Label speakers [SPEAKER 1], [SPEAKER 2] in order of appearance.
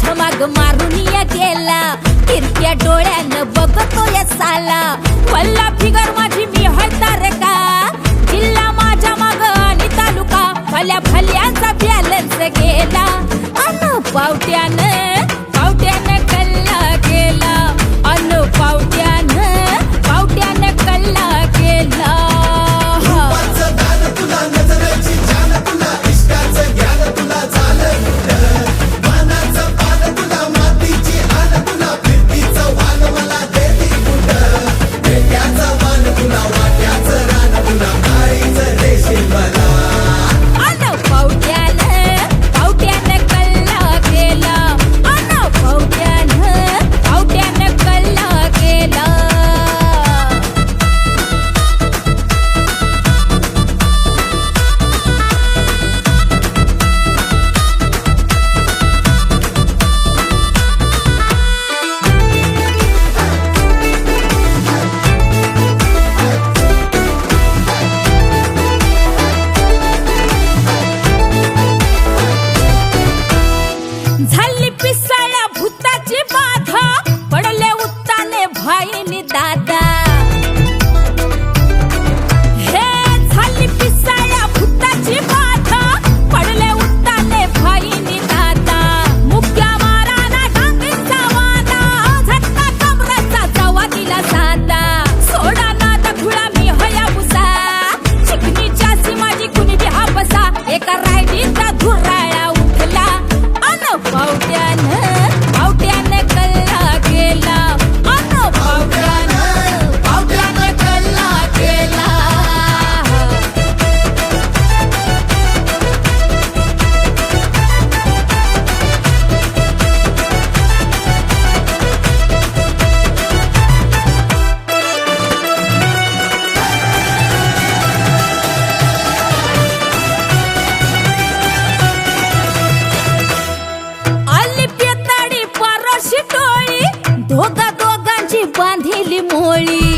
[SPEAKER 1] माझ्या माग मारून या गेला, तिरक्या डोळ्यानं बघतो या साला. वल्ला फिगर माझी मी हळदार का, जिल्हा माझ्या माग आणि तालुका, भल्या भल्यांचा बॅलन्स गेला. अन पावट्यानं कल्ला गेला, अन पावट्यानं कल्ला गेला. झाली पिसाळ्या भूताची बाधा, पडले उत्ताने भाईनी दादा. हे झाली पिसाळ्या भूताची बाधा, पडले उत्ताने भाईनी दादा. मुक्या माराना डांगीचा वादा, झटका कमराचा जवा दिला साधा. सोडा ना दखुळा मी हयाबुसा, चिकनीच्या सीमाजी कुणी बी हा बसा. एका रायडीचा धुराळा उठला, पावट्यानं कल्ला गेला, अन पावट्यानं कल्ला गेला. आली पेताडी पारोशी टोळी, दोघांची बांधिली मोळी.